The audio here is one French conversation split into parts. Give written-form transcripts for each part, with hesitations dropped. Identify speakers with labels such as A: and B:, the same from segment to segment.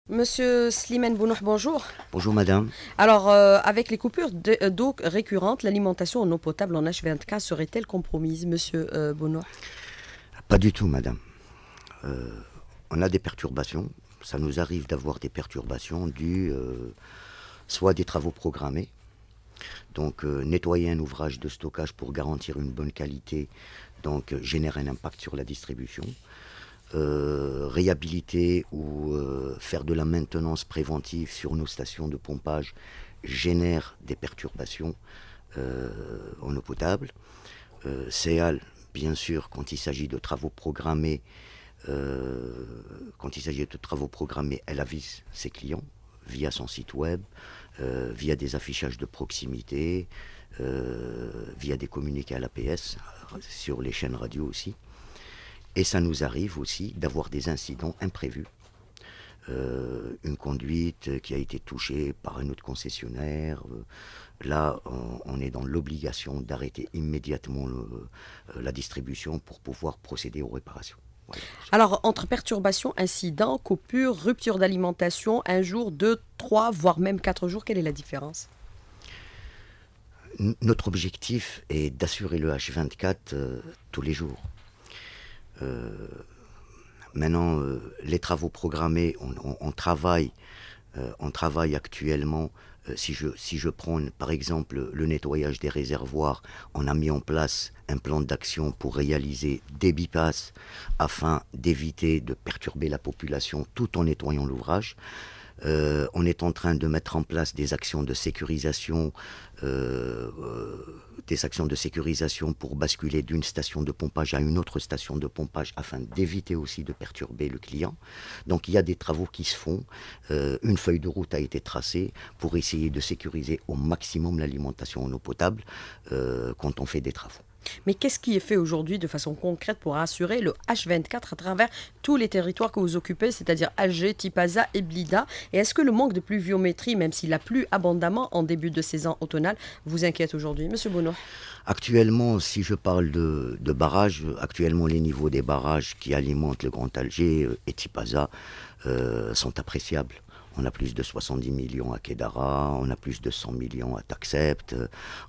A: Monsieur Slimane Bounouf, bonjour.
B: Bonjour madame.
A: Alors, avec les coupures d'eau récurrentes, l'alimentation en eau potable en H24 serait-elle compromise, monsieur Bounouf?
B: Pas du tout madame. Euh, on a des perturbations. Ça nous arrive d'avoir des perturbations dues soit à des travaux programmés, donc nettoyer un ouvrage de stockage pour garantir une bonne qualité, donc génère un impact sur la distribution. Réhabiliter ou faire de la maintenance préventive sur nos stations de pompage génère des perturbations en eau potable. CEAL, bien sûr, quand il s'agit de travaux programmés, elle avise ses clients via son site web, via des affichages de proximité, via des communiqués à l'APS, sur les chaînes radio aussi. Et ça nous arrive aussi d'avoir des incidents imprévus. Une conduite qui a été touchée par un autre concessionnaire. Là, on est dans l'obligation d'arrêter immédiatement la distribution pour pouvoir procéder aux réparations. Voilà.
A: Alors, entre perturbations, incidents, coupures, rupture d'alimentation, un jour, deux, trois, voire même 4 jours, quelle est la différence?
B: Notre objectif est d'assurer le H24 tous les jours. Maintenant, les travaux programmés, on travaille actuellement. Si je prends par exemple le nettoyage des réservoirs, on a mis en place un plan d'action pour réaliser des bypasses afin d'éviter de perturber la population tout en nettoyant l'ouvrage. On est en train de mettre en place des actions de sécurisation, pour basculer d'une station de pompage à une autre station de pompage afin d'éviter aussi de perturber le client. Donc il y a des travaux qui se font. Une feuille de route a été tracée pour essayer de sécuriser au maximum l'alimentation en eau potable quand on fait des travaux.
A: Mais qu'est-ce qui est fait aujourd'hui de façon concrète pour assurer le H24 à travers tous les territoires que vous occupez, c'est-à-dire Alger, Tipaza et Blida? Et est-ce que le manque de pluviométrie, même s'il a plu abondamment en début de saison automnale, vous inquiète aujourd'hui, monsieur Bono?
B: Actuellement, si je parle de barrages, actuellement les niveaux des barrages qui alimentent le Grand Alger et Tipaza sont appréciables. On a plus de 70 millions à Kedara, on a plus de 100 millions à Taksept,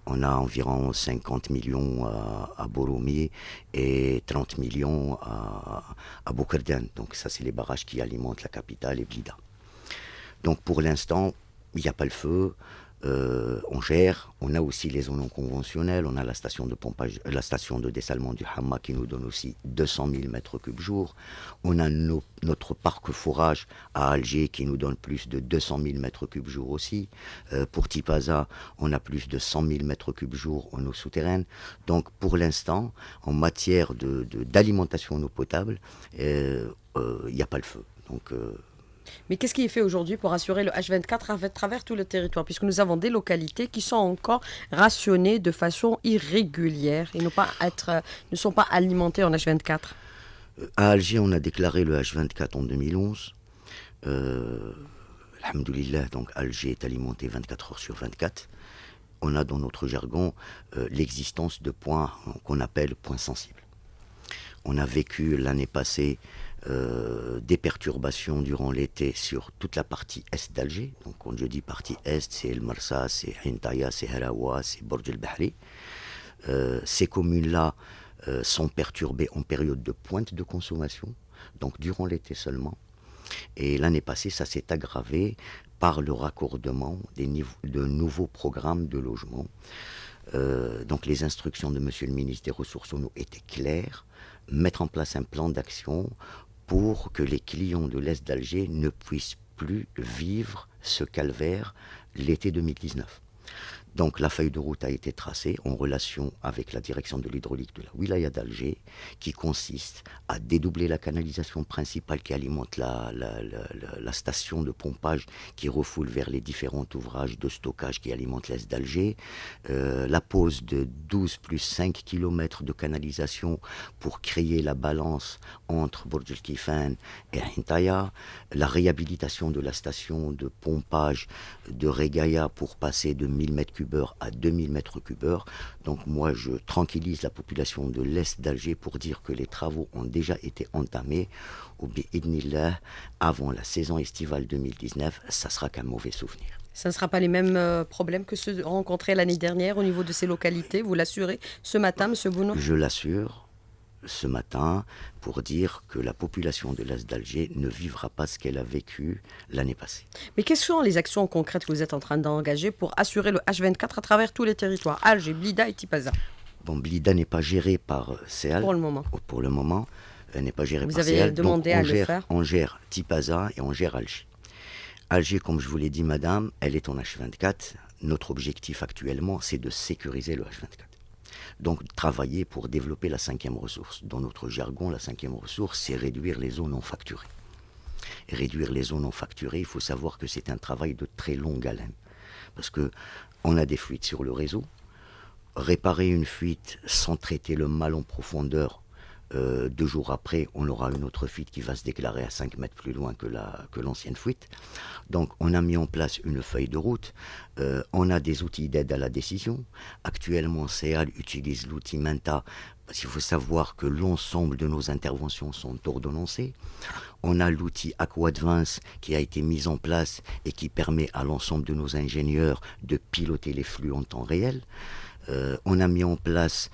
B: on a environ 50 millions à Boroumi et 30 millions à Boukerden. Donc ça, c'est les barrages qui alimentent la capitale et Blida. Donc pour l'instant, il n'y a pas le feu. On gère, on a aussi les zones non conventionnelles, on a la station de pompage, la station de dessalement du Hamma qui nous donne aussi 200 000 mètres cubes jour. On a notre parc forage à Alger qui nous donne plus de 200 000 mètres cubes jour aussi. Pour Tipaza, on a plus de 100 000 mètres cubes jour en eau souterraine. Donc pour l'instant, en matière d'alimentation en eau potable, il n'y a pas le feu. Donc
A: Mais qu'est-ce qui est fait aujourd'hui pour assurer le H24 à travers tout le territoire? Puisque nous avons des localités qui sont encore rationnées de façon irrégulière et ne sont pas alimentées en H24.
B: à Alger, on a déclaré le H24 en 2011. Alhamdoulilah, donc Alger est alimenté 24 heures sur 24. On a dans notre jargon l'existence de points qu'on appelle points sensibles. On a vécu l'année passée des perturbations durant l'été sur toute la partie est d'Alger. Donc quand je dis partie est, c'est El Marsa, c'est Hintaya, c'est Harawa, c'est Borj el Bahri. Ces communes-là sont perturbées en période de pointe de consommation, donc durant l'été seulement. Et l'année passée, ça s'est aggravé par le raccordement de nouveaux programmes de logement. Donc les instructions de Monsieur le ministre des Ressources en eau étaient claires, mettre en place un plan d'action pour que les clients de l'Est d'Alger ne puissent plus vivre ce calvaire l'été 2019. Donc la feuille de route a été tracée en relation avec la direction de l'hydraulique de la wilaya d'Alger, qui consiste à dédoubler la canalisation principale qui alimente la station de pompage qui refoule vers les différents ouvrages de stockage qui alimentent l'est d'Alger, la pose de 12 plus 5 km de canalisation pour créer la balance entre Borj el Kifan et Hintaya, la réhabilitation de la station de pompage de Regaya pour passer de 1000 m3 cubeur à 2000 mètres cubeur. Donc moi, je tranquillise la population de l'Est d'Alger pour dire que les travaux ont déjà été entamés. Ou bi'idnillah, avant la saison estivale 2019, ça sera qu'un mauvais souvenir.
A: Ça ne sera pas les mêmes problèmes que ceux rencontrés l'année dernière au niveau de ces localités, vous l'assurez ce matin, M. Bounou?
B: Je l'assure ce matin pour dire que la population de l'Est d'Alger ne vivra pas ce qu'elle a vécu l'année passée.
A: Mais quelles sont les actions concrètes que vous êtes en train d'engager pour assurer le H24 à travers tous les territoires, Alger, Blida et Tipaza?
B: Bon, Blida n'est pas géré par CEAL.
A: Pour le moment.
B: Pour le moment, elle n'est pas gérée
A: Vous
B: par
A: avez
B: CEAL.
A: demandé
B: donc
A: à le faire.
B: on gère Tipaza et on gère Alger. Alger, comme je vous l'ai dit, madame, elle est en H24. Notre objectif actuellement, c'est de sécuriser le H24. Donc, travailler pour développer la cinquième ressource. Dans notre jargon, la cinquième ressource, c'est réduire les zones non facturées. Et réduire les zones non facturées, il faut savoir que c'est un travail de très longue haleine. Parce qu'on a des fuites sur le réseau. Réparer une fuite sans traiter le mal en profondeur, 2 jours après, on aura une autre fuite qui va se déclarer à 5 mètres plus loin que l'ancienne fuite. Donc, on a mis en place une feuille de route. On a des outils d'aide à la décision. Actuellement, CEAL utilise l'outil Menta. Parce qu'il faut savoir que l'ensemble de nos interventions sont ordonnancées. On a l'outil AquaAdvance qui a été mis en place et qui permet à l'ensemble de nos ingénieurs de piloter les flux en temps réel. On a mis en place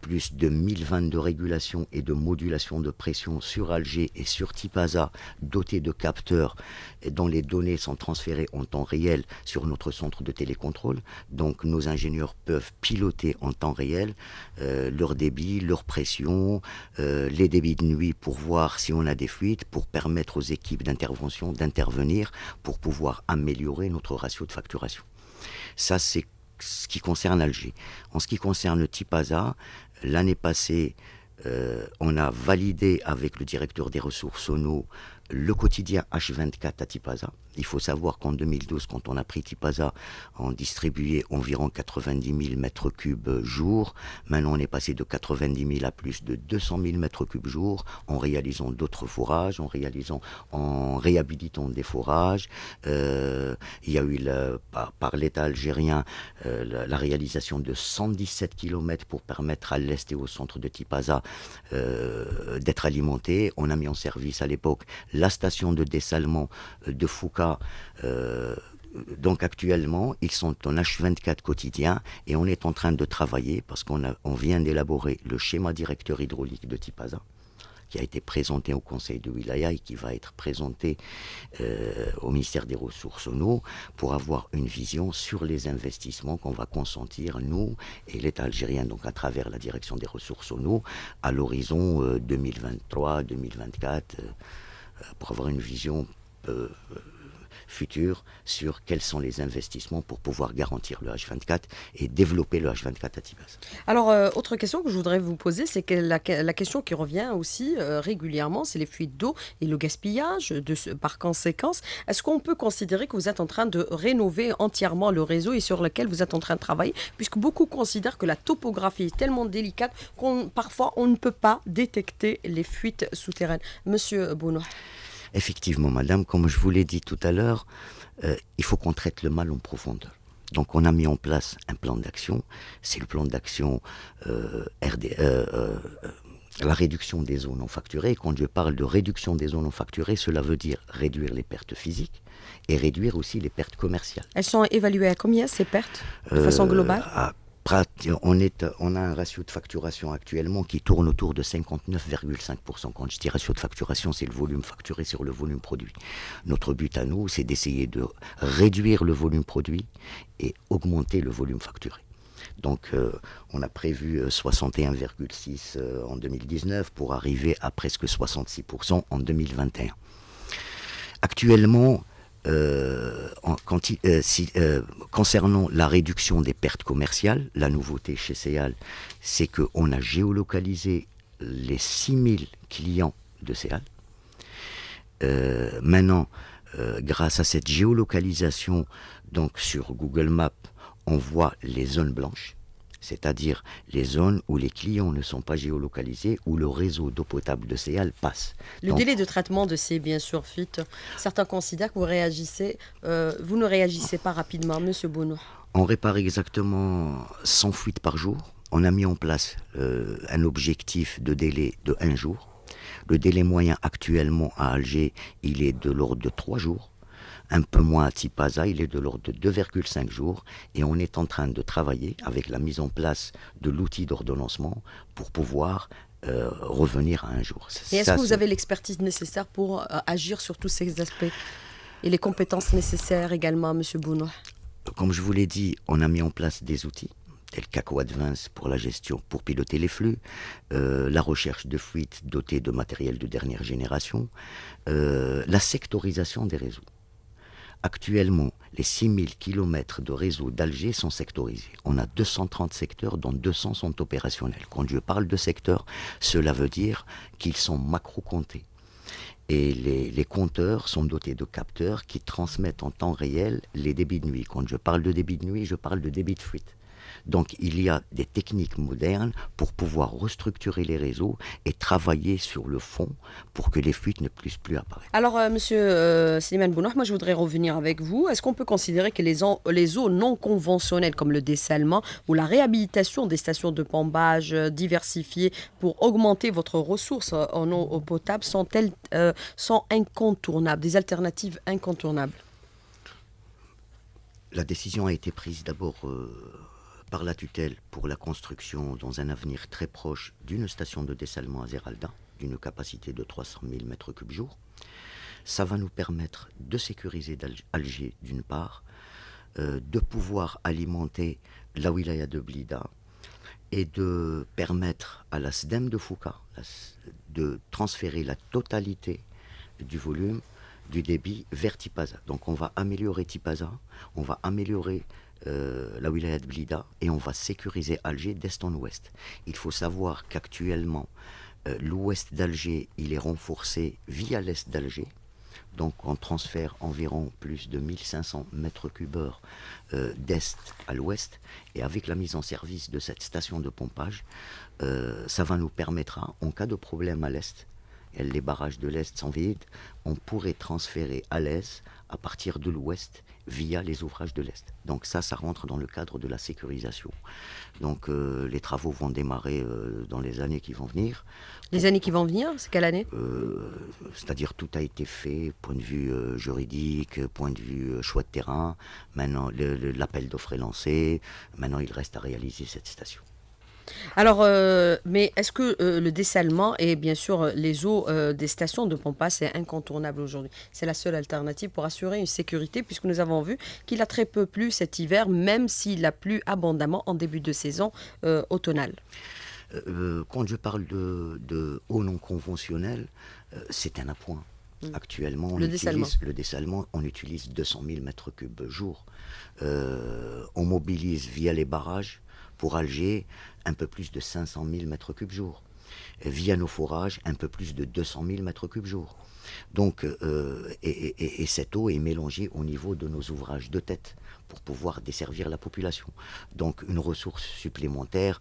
B: plus de 1020 de régulation et de modulation de pression sur Alger et sur Tipaza, dotés de capteurs dont les données sont transférées en temps réel sur notre centre de télécontrôle. Donc nos ingénieurs peuvent piloter en temps réel leur débit, leur pression, les débits de nuit pour voir si on a des fuites, pour permettre aux équipes d'intervention d'intervenir pour pouvoir améliorer notre ratio de facturation. Ça, c'est ce qui concerne Alger. En ce qui concerne Tipaza, l'année passée, on a validé avec le directeur des ressources en eau le quotidien H24 à Tipaza. Il faut savoir qu'en 2012, quand on a pris Tipaza, on distribuait environ 90 000 mètres cubes jour. Maintenant, on est passé de 90 000 à plus de 200 000 mètres cubes jour, en réalisant d'autres forages, en réhabilitant des forages. Il y a eu, par l'État algérien, la réalisation de 117 km pour permettre à l'est et au centre de Tipaza d'être alimentés. On a mis en service à l'époque la station de dessalement de Fouca. Donc actuellement, ils sont en H24 quotidien et on est en train de travailler parce qu'on vient d'élaborer le schéma directeur hydraulique de Tipaza qui a été présenté au Conseil de Wilaya et qui va être présenté au ministère des Ressources en eau pour avoir une vision sur les investissements qu'on va consentir, nous et l'État algérien, donc à travers la direction des ressources en eau, à l'horizon 2023-2024, pour avoir une vision future sur quels sont les investissements pour pouvoir garantir le H24 et développer le H24 à Tipaza.
A: Alors, autre question que je voudrais vous poser, c'est que la question qui revient aussi régulièrement, c'est les fuites d'eau et le gaspillage par conséquence. Est-ce qu'on peut considérer que vous êtes en train de rénover entièrement le réseau et sur lequel vous êtes en train de travailler, puisque beaucoup considèrent que la topographie est tellement délicate qu'on parfois on ne peut pas détecter les fuites souterraines. Monsieur Bounou.
B: Effectivement, madame, comme je vous l'ai dit tout à l'heure, il faut qu'on traite le mal en profondeur. Donc on a mis en place un plan d'action, c'est le plan d'action la réduction des zones non facturées. Et quand je parle de réduction des zones non facturées, cela veut dire réduire les pertes physiques et réduire aussi les pertes commerciales.
A: Elles sont évaluées à combien ces pertes, de façon globale ?
B: On a un ratio de facturation actuellement qui tourne autour de 59,5%. Quand je dis ratio de facturation, c'est le volume facturé sur le volume produit. Notre but à nous, c'est d'essayer de réduire le volume produit et augmenter le volume facturé. Donc, on a prévu 61,6 en 2019 pour arriver à presque 66% en 2021. Actuellement, concernant la réduction des pertes commerciales, la nouveauté chez CEAL, c'est qu'on a géolocalisé les 6000 clients de CEAL. Maintenant, grâce à cette géolocalisation, donc sur Google Maps, on voit les zones blanches. c'est-à-dire les zones où les clients ne sont pas géolocalisés, où le réseau d'eau potable de Céal passe.
A: Le
B: Donc,
A: délai de traitement de ces biens sur fuite, certains considèrent que vous ne réagissez pas rapidement, Monsieur Bono.
B: on répare exactement 100 fuites par jour. On a mis en place un objectif de délai de 1 jour. Le délai moyen actuellement à Alger, il est de l'ordre de 3 jours. Un peu moins à Tipaza, il est de l'ordre de 2,5 jours. Et on est en train de travailler avec la mise en place de l'outil d'ordonnancement pour pouvoir revenir à 1 jour.
A: Et est-ce que vous avez l'expertise nécessaire pour agir sur tous ces aspects et les compétences nécessaires également, Monsieur Bono?
B: Comme je vous l'ai dit, on a mis en place des outils tels Caco Advance pour la gestion, pour piloter les flux, la recherche de fuites dotées de matériel de dernière génération, la sectorisation des réseaux. Actuellement, les 6000 km de réseau d'Alger sont sectorisés. On a 230 secteurs, dont 200 sont opérationnels. Quand je parle de secteurs, cela veut dire qu'ils sont macro-comptés. Et les compteurs sont dotés de capteurs qui transmettent en temps réel les débits de nuit. Quand je parle de débit de nuit, je parle de débit de fuite. Donc il y a des techniques modernes pour pouvoir restructurer les réseaux et travailler sur le fond pour que les fuites ne puissent plus apparaître.
A: Alors, Monsieur Slimane Bounoua, moi je voudrais revenir avec vous. Est-ce qu'on peut considérer que les eaux non conventionnelles comme le dessalement ou la réhabilitation des stations de pompage diversifiées pour augmenter votre ressource en eau potable sont incontournables, des alternatives incontournables?
B: La décision a été prise d'abord par la tutelle pour la construction dans un avenir très proche d'une station de dessalement à Zeralda, d'une capacité de 300 000 m3 jour. Ça va nous permettre de sécuriser Alger d'une part, de pouvoir alimenter la wilaya de Blida et de permettre à la SDEM de Fouca de transférer la totalité du volume du débit vers Tipaza. Donc on va améliorer Tipaza, on va améliorer la wilaya de Blida et on va sécuriser Alger d'est en ouest. Il faut savoir qu'actuellement, l'ouest d'Alger, il est renforcé via l'est d'Alger. Donc on transfère environ plus de 1500 mètres cubes d'est à l'ouest. Et avec la mise en service de cette station de pompage, ça va nous permettre, en cas de problème à l'est, et les barrages de l'est sont vides, on pourrait transférer à l'est à partir de l'ouest via les ouvrages de l'est. Donc ça rentre dans le cadre de la sécurisation. Donc les travaux vont démarrer dans les années qui vont venir.
A: Les années qui vont venir, c'est quelle année?
B: C'est-à-dire tout a été fait, point de vue juridique, point de vue choix de terrain. Maintenant, l'appel d'offres est lancé. Maintenant, il reste à réaliser cette station.
A: Alors, mais est-ce que le dessalement et bien sûr les eaux des stations de pompage, c'est incontournable aujourd'hui? C'est la seule alternative pour assurer une sécurité, puisque nous avons vu qu'il a très peu plu cet hiver, même s'il a plu abondamment en début de saison automnale.
B: Quand je parle de eau non conventionnelle, c'est un appoint. Actuellement, on utilise le dessalement, on utilise 200 000 mètres cubes jour. On mobilise via les barrages pour Alger un peu plus de 500 000 mètres cubes jour. Via nos forages, un peu plus de 200 000 mètres cubes jour. Donc, et cette eau est mélangée au niveau de nos ouvrages de tête pour pouvoir desservir la population. Donc une ressource supplémentaire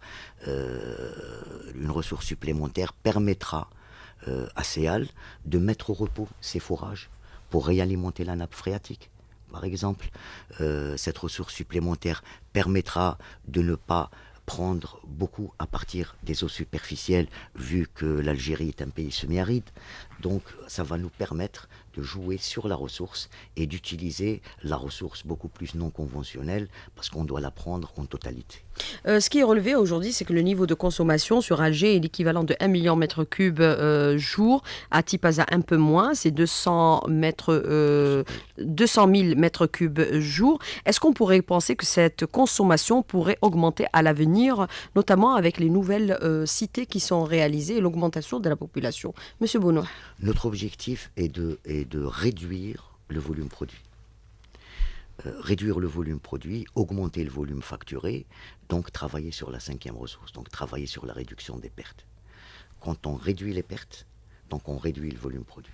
B: permettra à Céal de mettre au repos ses forages pour réalimenter la nappe phréatique. Par exemple, cette ressource supplémentaire permettra de ne pas prendre beaucoup à partir des eaux superficielles, vu que l'Algérie est un pays semi-aride. Donc ça va nous permettre de jouer sur la ressource et d'utiliser la ressource beaucoup plus non conventionnelle, parce qu'on doit la prendre en totalité.
A: Ce qui est relevé aujourd'hui, c'est que le niveau de consommation sur Alger est l'équivalent de 1 million de mètres cubes jour. À Tipaza, un peu moins, c'est 200 000 mètres cubes jour. Est-ce qu'on pourrait penser que cette consommation pourrait augmenter à l'avenir, notamment avec les nouvelles cités qui sont réalisées et l'augmentation de la population? Monsieur Bono.
B: Notre objectif est de réduire le volume produit. Réduire le volume produit, augmenter le volume facturé, donc travailler sur la 5e ressource, donc travailler sur la réduction des pertes. Quand on réduit les pertes, donc on réduit le volume produit.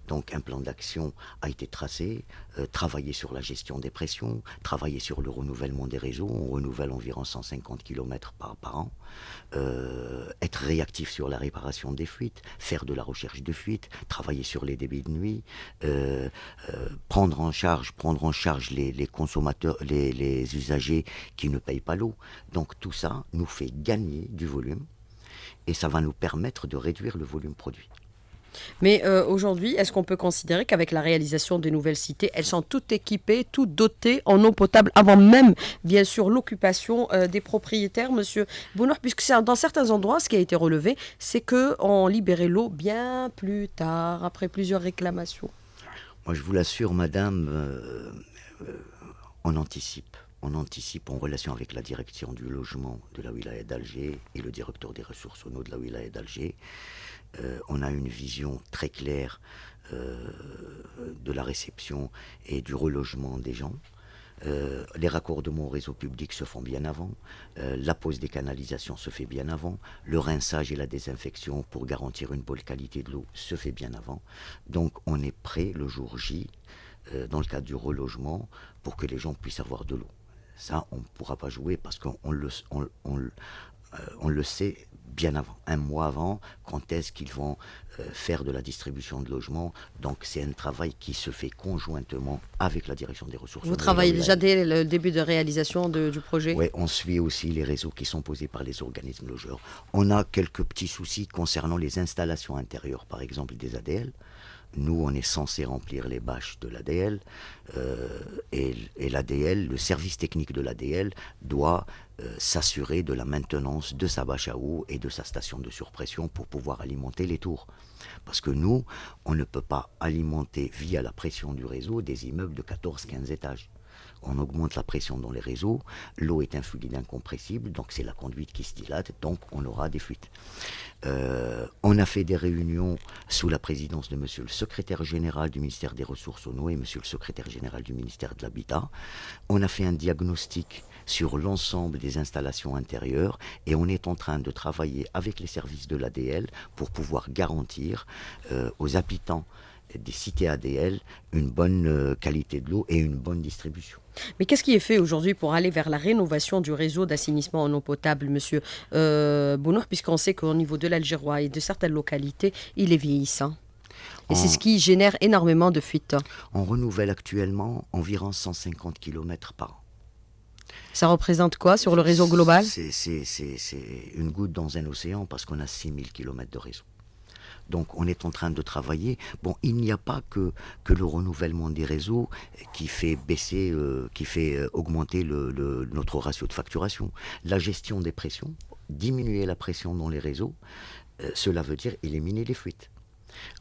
B: Donc un plan d'action a été tracé, travailler sur la gestion des pressions, travailler sur le renouvellement des réseaux, on renouvelle environ 150 km par an, être réactif sur la réparation des fuites, faire de la recherche de fuites, travailler sur les débits de nuit, prendre en charge les consommateurs, les usagers qui ne payent pas l'eau. Donc tout ça nous fait gagner du volume et ça va nous permettre de réduire le volume produit.
A: Mais aujourd'hui, est-ce qu'on peut considérer qu'avec la réalisation des nouvelles cités, elles sont toutes équipées, toutes dotées en eau potable avant même, bien sûr, l'occupation des propriétaires, monsieur Bonheur, puisque dans certains endroits, ce qui a été relevé, c'est qu'on libérait l'eau bien plus tard, après plusieurs réclamations.
B: Moi, je vous l'assure, madame, on anticipe. On anticipe en relation avec la direction du logement de la wilaya d'Alger et le directeur des ressources en eau de la wilaya d'Alger. On a une vision très claire de la réception et du relogement des gens. Les raccordements au réseau public se font bien avant, la pose des canalisations se fait bien avant, le rinçage et la désinfection pour garantir une bonne qualité de l'eau se fait bien avant. Donc on est prêt le jour J, dans le cadre du relogement, pour que les gens puissent avoir de l'eau. Ça, on ne pourra pas jouer parce qu'on le sait bien avant, un mois avant, quand est-ce qu'ils vont faire de la distribution de logements. Donc c'est un travail qui se fait conjointement avec la direction des ressources.
A: Vous travaillez déjà dès le début de réalisation du projet?
B: Oui, on suit aussi les réseaux qui sont posés par les organismes logeurs. On a quelques petits soucis concernant les installations intérieures, par exemple des ADL. Nous, on est censé remplir les bâches de l'ADL et l'ADL, le service technique de l'ADL doit s'assurer de la maintenance de sa bâche à eau et de sa station de surpression pour pouvoir alimenter les tours. Parce que nous, on ne peut pas alimenter via la pression du réseau des immeubles de 14-15 étages. On augmente la pression dans les réseaux, l'eau est un fluide incompressible, donc c'est la conduite qui se dilate, donc on aura des fuites. On a fait des réunions sous la présidence de monsieur le secrétaire général du ministère des Ressources en eau et monsieur le secrétaire général du ministère de l'Habitat. On a fait un diagnostic sur l'ensemble des installations intérieures et on est en train de travailler avec les services de l'ADL pour pouvoir garantir aux habitants des cités ADL une bonne qualité de l'eau et une bonne distribution.
A: Mais qu'est-ce qui est fait aujourd'hui pour aller vers la rénovation du réseau d'assainissement en eau potable, monsieur Bonheur, puisqu'on sait qu'au niveau de l'Algérois et de certaines localités, il est vieillissant. Et c'est ce qui génère énormément de fuites.
B: On renouvelle actuellement environ 150 km par an.
A: Ça représente quoi sur le réseau global?
B: C'est une goutte dans un océan parce qu'on a 6000 km de réseau. Donc on est en train de travailler. Bon, il n'y a pas que le renouvellement des réseaux qui fait baisser, qui fait augmenter notre ratio de facturation. La gestion des pressions, diminuer la pression dans les réseaux, cela veut dire éliminer les fuites.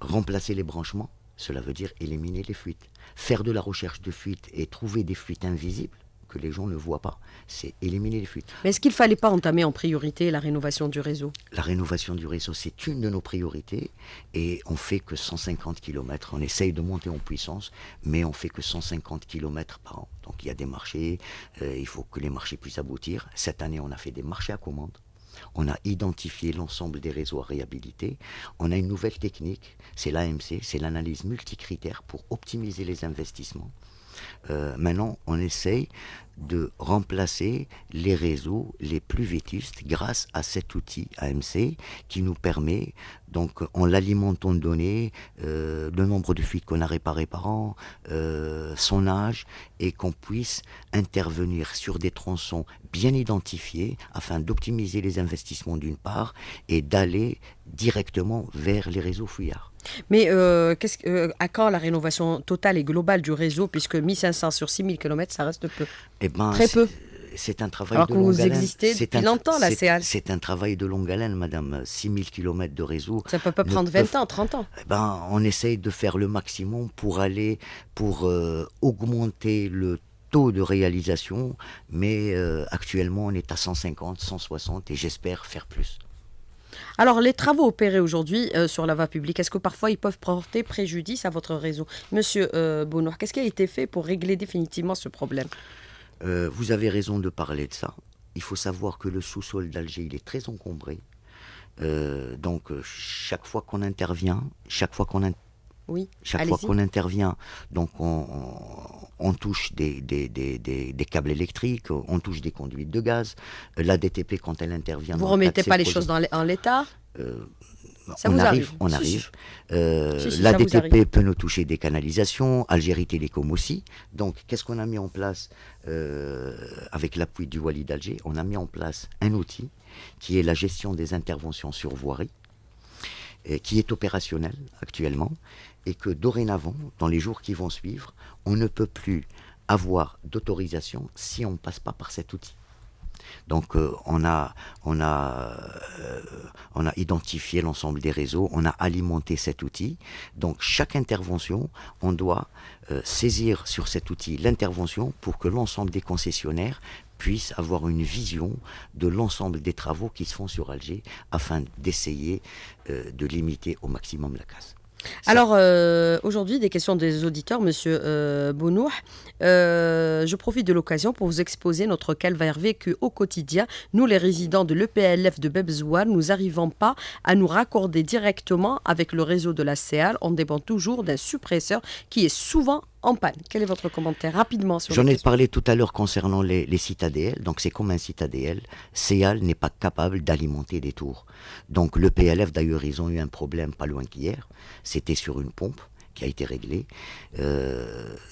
B: Remplacer les branchements, cela veut dire éliminer les fuites. Faire de la recherche de fuites et trouver des fuites invisibles que les gens ne voient pas, c'est éliminer les fuites.
A: Mais est-ce qu'il ne fallait pas entamer en priorité la rénovation du réseau?
B: La rénovation du réseau, c'est une de nos priorités et on fait que 150 km. On essaye de monter en puissance, mais on fait que 150 km par an. Donc il y a des marchés, il faut que les marchés puissent aboutir. Cette année, on a fait des marchés à commande. On a identifié l'ensemble des réseaux à réhabiliter. On a une nouvelle technique, c'est l'AMC, c'est l'analyse multicritère pour optimiser les investissements. Maintenant, on essaye de remplacer les réseaux les plus vétustes grâce à cet outil AMC qui nous permet, donc en l'alimentant de données, le nombre de fuites qu'on a réparées par an, son âge, et qu'on puisse intervenir sur des tronçons bien identifiés afin d'optimiser les investissements d'une part et d'aller directement vers les réseaux fuyards.
A: Mais à quand la rénovation totale et globale du réseau, puisque 1500 sur 6000 km, ça reste peu? Très peu.
B: C'est un travail
A: Alors
B: de
A: que
B: longue
A: vous
B: haleine.
A: existez depuis longtemps, la CEAL.
B: C'est un travail de longue haleine, madame. 6000 km de réseau.
A: Ça peut pas prendre 20 ans, 30 ans.
B: On essaye de faire le maximum pour augmenter le taux de réalisation, mais actuellement on est à 150, 160 et j'espère faire plus.
A: Alors, les travaux opérés aujourd'hui sur la voie publique, est-ce que parfois ils peuvent porter préjudice à votre réseau? Monsieur Bonheur, qu'est-ce qui a été fait pour régler définitivement ce problème?
B: Vous avez raison de parler de ça. Il faut savoir que le sous-sol d'Alger, il est très encombré. Donc, chaque fois qu'on intervient, chaque fois qu'on
A: Oui,
B: Chaque fois
A: allez-y.
B: qu'on intervient, donc on touche des câbles électriques, on touche des conduites de gaz. La DTP, quand elle intervient
A: Vous
B: dans le cadre de
A: remettez
B: ces
A: pas les
B: projets,
A: choses en l'état? Ça
B: on
A: vous
B: arrive,
A: arrive?
B: on
A: Si, si.
B: arrive.
A: Si,
B: La
A: ça vous arrive.
B: DTP peut nous toucher des canalisations, Algérie Télécom aussi. Donc, qu'est-ce qu'on a mis en place avec l'appui du Wali d'Alger? On a mis en place un outil qui est la gestion des interventions sur voirie, qui est opérationnel actuellement, et que dorénavant, dans les jours qui vont suivre, on ne peut plus avoir d'autorisation si on ne passe pas par cet outil. Donc on a identifié l'ensemble des réseaux, on a alimenté cet outil. Donc chaque intervention, on doit saisir sur cet outil l'intervention pour que l'ensemble des concessionnaires puissent avoir une vision de l'ensemble des travaux qui se font sur Alger afin d'essayer de limiter au maximum la casse. Ça,
A: Alors, aujourd'hui, des questions des auditeurs, Monsieur Bounouh. Je profite de l'occasion pour vous exposer notre calvaire vécu au quotidien. Nous, les résidents de l'EPLF de Bebzouar, nous n'arrivons pas à nous raccorder directement avec le réseau de la CEAL. On dépend toujours d'un suppresseur qui est souvent en panne. Quel est votre commentaire rapidement sur
B: j'en
A: la
B: ai
A: question?
B: parlé tout à l'heure concernant les sites ADL. Donc c'est comme un site ADL. CEAL n'est pas capable d'alimenter des tours. Donc le PLF, d'ailleurs, ils ont eu un problème pas loin qu'hier. C'était sur une pompe qui a été réglée.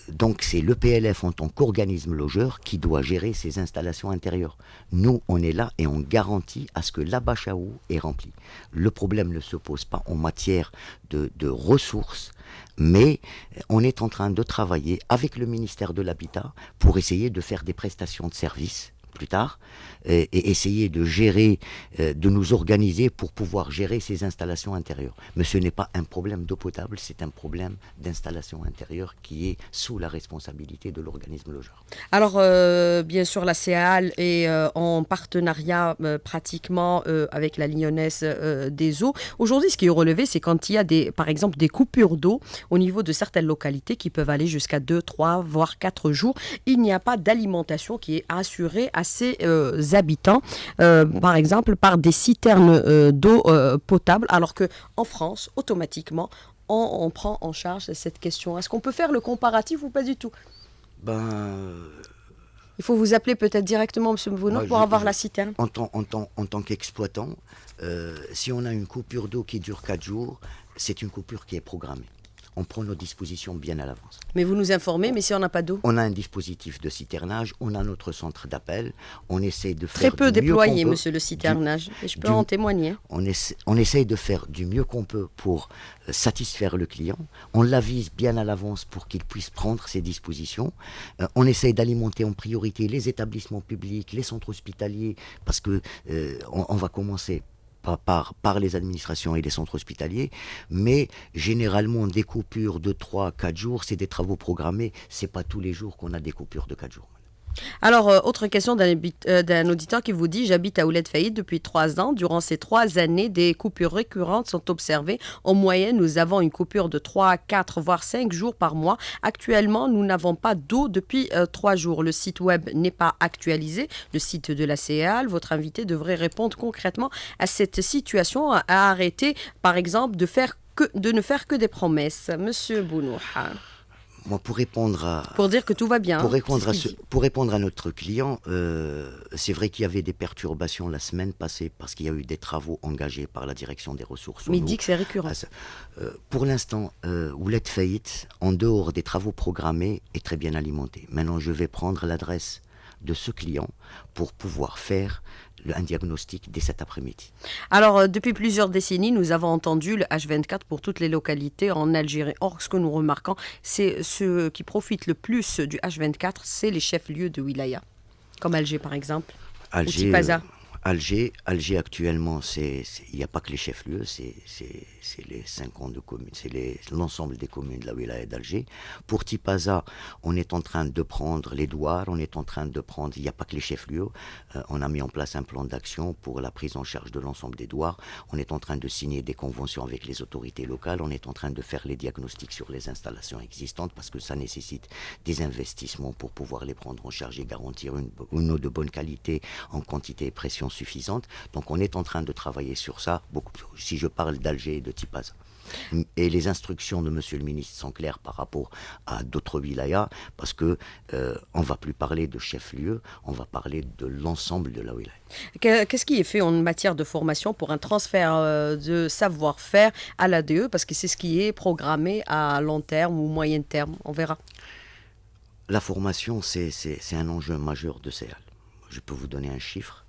B: Donc c'est le PLF en tant qu'organisme logeur qui doit gérer ces installations intérieures. Nous, on est là et on garantit à ce que la bâche à eau est remplie. Le problème ne se pose pas en matière de ressources, mais on est en train de travailler avec le ministère de l'Habitat pour essayer de faire des prestations de services plus tard et essayer de gérer, de nous organiser pour pouvoir gérer ces installations intérieures. Mais ce n'est pas un problème d'eau potable, c'est un problème d'installation intérieure qui est sous la responsabilité de l'organisme logeur.
A: Alors, bien sûr, la CEAL est en partenariat pratiquement avec la Lyonnaise des eaux. Aujourd'hui, ce qui est relevé, c'est quand il y a par exemple des coupures d'eau au niveau de certaines localités qui peuvent aller jusqu'à 2, 3, voire 4 jours. Il n'y a pas d'alimentation qui est assurée à ces habitants, par exemple par des citernes d'eau potable, alors qu'en France, automatiquement, on prend en charge cette question. Est-ce qu'on peut faire le comparatif ou pas du tout?
B: Ben,
A: Il faut vous appeler peut-être directement, M. Bounouh,
B: moi,
A: pour avoir la citerne.
B: en tant qu'exploitant, si on a une coupure d'eau qui dure 4 jours, c'est une coupure qui est programmée. On prend nos dispositions bien à l'avance.
A: Mais vous nous informez, mais si on n'a pas d'eau?
B: On a un dispositif de citernage, on a notre centre d'appel, on essaie de
A: Très
B: faire
A: peu
B: du mieux
A: déployé,
B: qu'on peut.
A: monsieur le citernage. Et je peux
B: du-
A: en témoigner.
B: On essaye de faire du mieux qu'on peut pour satisfaire le client. On l'avise bien à l'avance pour qu'il puisse prendre ses dispositions. On essaye d'alimenter en priorité les établissements publics, les centres hospitaliers, parce que on va commencer par les administrations et les centres hospitaliers, mais généralement des coupures de 3 à 4 jours, c'est des travaux programmés, c'est pas tous les jours qu'on a des coupures de 4 jours.
A: Alors, autre question d'un auditeur qui vous dit: j'habite à Ouled Faïd depuis 3 ans. Durant ces 3 années, des coupures récurrentes sont observées. En moyenne, nous avons une coupure de 3 à 4, voire 5 jours par mois. Actuellement, nous n'avons pas d'eau depuis 3 jours. Le site web n'est pas actualisé, le site de la CEAL. Votre invité devrait répondre concrètement à cette situation, à arrêter, par exemple, de ne faire que des promesses. Monsieur Bounouh,
B: Moi, pour répondre à,
A: pour dire que tout va bien.
B: Pour
A: hein,
B: répondre,
A: c'est ce qu'il dit.
B: pour répondre à notre client, c'est vrai qu'il y avait des perturbations la semaine passée parce qu'il y a eu des travaux engagés par la direction des ressources en
A: Mais il
B: eau.
A: dit que c'est récurrent.
B: Pour l'instant, Ouled Faït, en dehors des travaux programmés, est très bien alimenté. Maintenant, je vais prendre l'adresse de ce client pour pouvoir faire un diagnostic dès cet après-midi.
A: Alors, depuis plusieurs décennies, nous avons entendu le H24 pour toutes les localités en Algérie. Or, ce que nous remarquons, c'est ceux qui profitent le plus du H24, c'est les chefs-lieux de wilaya, comme Alger par exemple, ou
B: Alger,
A: Tipaza.
B: Alger actuellement, il n'y a pas que les chefs-lieux, c'est les 50 communes, c'est l'ensemble des communes de la wilaya d'Alger. Pour Tipaza, on est en train de prendre les douars, on est en train de prendre, il n'y a pas que les chefs-lieux, on a mis en place un plan d'action pour la prise en charge de l'ensemble des douars, on est en train de signer des conventions avec les autorités locales, on est en train de faire les diagnostics sur les installations existantes parce que ça nécessite des investissements pour pouvoir les prendre en charge et garantir une eau de bonne qualité en quantité et pression suffisante. Donc on est en train de travailler sur ça, beaucoup, si je parle d'Alger et de Tipaza. Et les instructions de Monsieur le ministre sont claires par rapport à d'autres wilayas, parce que on va plus parler de chef-lieu, on va parler de l'ensemble de la wilaya.
A: Qu'est-ce qui est fait en matière de formation pour un transfert de savoir-faire à l'ADE? Parce que c'est ce qui est programmé à long terme ou moyen terme. On verra.
B: La formation, c'est un enjeu majeur de CEAL. Je peux vous donner un chiffre.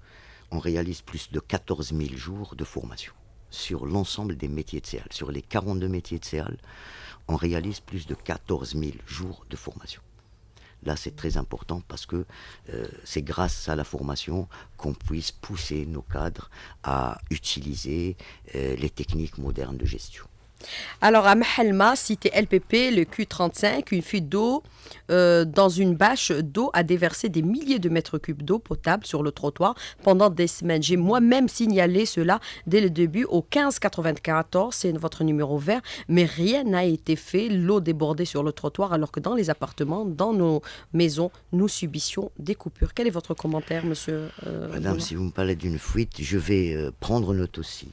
B: On réalise plus de 14 000 jours de formation sur l'ensemble des métiers de CEAL. Sur les 42 métiers de CEAL, on réalise plus de 14 000 jours de formation. Là, c'est très important parce que c'est grâce à la formation qu'on puisse pousser nos cadres à utiliser les techniques modernes de gestion.
A: Alors, à Mahalma, cité LPP, le Q35, une fuite d'eau dans une bâche d'eau a déversé des milliers de mètres cubes d'eau potable sur le trottoir pendant des semaines. J'ai moi-même signalé cela dès le début au 1594, c'est votre numéro vert, mais rien n'a été fait. L'eau débordait sur le trottoir alors que dans les appartements, dans nos maisons, nous subissions des coupures. Quel est votre commentaire, monsieur
B: Madame, si vous me parlez d'une fuite, je vais prendre note aussi.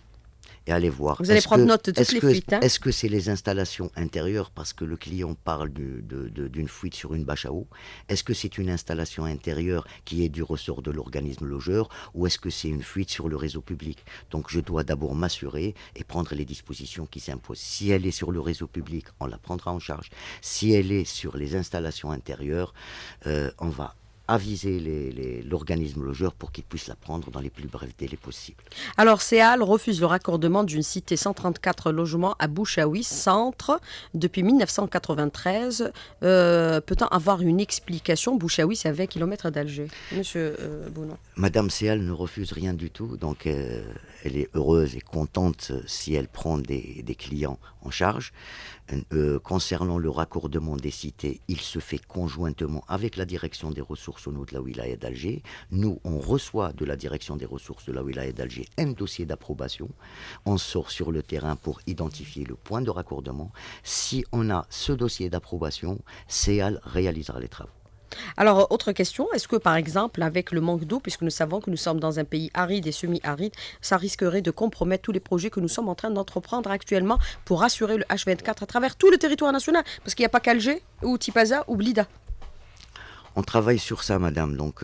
B: Et aller voir.
A: Vous allez prendre note de toutes les fuites. Hein?
B: Est-ce que c'est les installations intérieures parce que le client parle d'une fuite sur une bâche à eau? Est-ce que c'est une installation intérieure qui est du ressort de l'organisme logeur ou est-ce que c'est une fuite sur le réseau public? Donc je dois d'abord m'assurer et prendre les dispositions qui s'imposent. Si elle est sur le réseau public, on la prendra en charge. Si elle est sur les installations intérieures, on va aviser l'organisme logeur pour qu'il puisse la prendre dans les plus brefs délais possibles.
A: Alors, CEAL refuse le raccordement d'une cité 134 logements à Bouchaoui, centre, depuis 1993. Peut-on avoir une explication? Bouchaoui, c'est à 20 km d'Alger. Monsieur Bounon.
B: Madame CEAL ne refuse rien du tout, donc elle est heureuse et contente si elle prend des clients en charge. Concernant le raccordement des cités, il se fait conjointement avec la direction des ressources au nom de la wilaya d'Alger. Nous, on reçoit de la direction des ressources de la wilaya d'Alger un dossier d'approbation. On sort sur le terrain pour identifier le point de raccordement. Si on a ce dossier d'approbation, CEAL réalisera les travaux.
A: Alors, autre question, est-ce que par exemple, avec le manque d'eau, puisque nous savons que nous sommes dans un pays aride et semi-aride, ça risquerait de compromettre tous les projets que nous sommes en train d'entreprendre actuellement pour assurer le H24 à travers tout le territoire national? Parce qu'il n'y a pas qu'Alger, ou Tipaza, ou Blida.
B: On travaille sur ça, madame. Donc,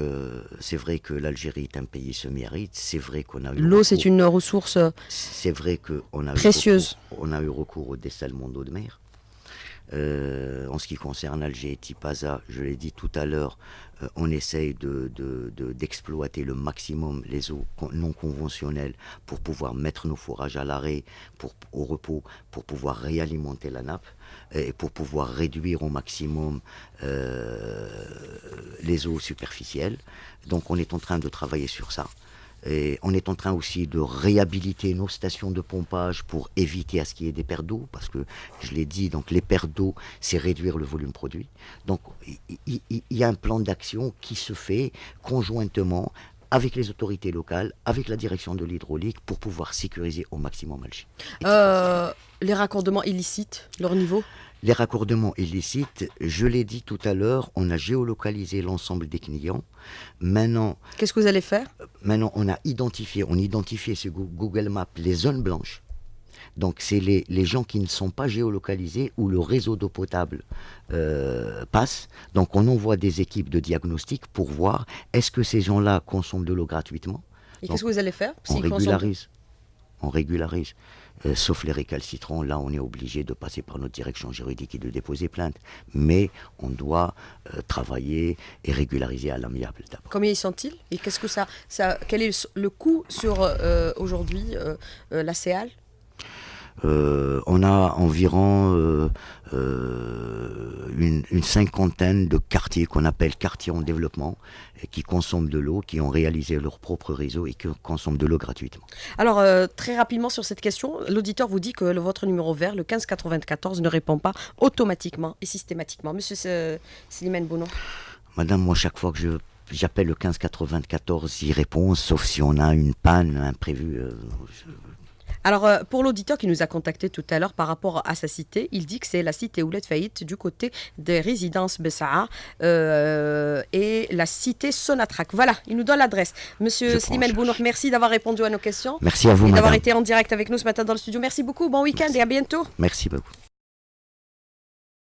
B: c'est vrai que l'Algérie est un pays semi-aride. C'est vrai qu'on a eu
A: l'eau, c'est une ressource
B: c'est vrai qu'on a
A: précieuse.
B: On a eu recours au dessalement d'eau de mer. En ce qui concerne Alger et Tipaza, je l'ai dit tout à l'heure, on essaye d'exploiter le maximum les eaux non conventionnelles pour pouvoir mettre nos forages à l'arrêt, au repos, pour pouvoir réalimenter la nappe et pour pouvoir réduire au maximum les eaux superficielles. Donc on est en train de travailler sur ça. Et on est en train aussi de réhabiliter nos stations de pompage pour éviter à ce qu'il y ait des pertes d'eau, parce que, je l'ai dit, donc les pertes d'eau, c'est réduire le volume produit. Donc il y a un plan d'action qui se fait conjointement avec les autorités locales, avec la direction de l'hydraulique, pour pouvoir sécuriser au maximum Alger.
A: Les raccordements illicites, leur niveau?
B: Les raccordements illicites, je l'ai dit tout à l'heure, on a géolocalisé l'ensemble des clients. Maintenant,
A: qu'est-ce que vous allez faire?
B: Maintenant, on identifie sur Google Maps les zones blanches. Donc, c'est les gens qui ne sont pas géolocalisés où le réseau d'eau potable passe. Donc, on envoie des équipes de diagnostic pour voir est-ce que ces gens-là consomment de l'eau gratuitement.
A: Et qu'est-ce que vous allez faire?
B: On régularise. Sauf les récalcitrants, là on est obligé de passer par notre direction juridique et de déposer plainte. Mais on doit travailler et régulariser à l'amiable d'abord.
A: Combien y sont-ils? Et qu'est-ce que quel est le coût sur aujourd'hui la CEAL?
B: On a environ une cinquantaine de quartiers qu'on appelle quartiers en développement et qui consomment de l'eau, qui ont réalisé leur propre réseau et qui consomment de l'eau gratuitement.
A: Alors, très rapidement sur cette question, l'auditeur vous dit que votre numéro vert, le 1594, ne répond pas automatiquement et systématiquement. Monsieur Slimane Bounon.
B: Madame, moi, chaque fois que j'appelle le 1594, il répond, sauf si on a une panne imprévue.
A: Alors, pour l'auditeur qui nous a contacté tout à l'heure par rapport à sa cité, il dit que c'est la cité Ouled Faït du côté des résidences Bessa'a et la cité Sonatrach. Voilà, il nous donne l'adresse. Monsieur Slimane Bounour, merci d'avoir répondu à nos questions.
B: Merci à vous,
A: Et
B: madame.
A: d'avoir été en direct avec nous ce matin dans le studio. Merci beaucoup, bon week-end et à bientôt.
B: Merci beaucoup.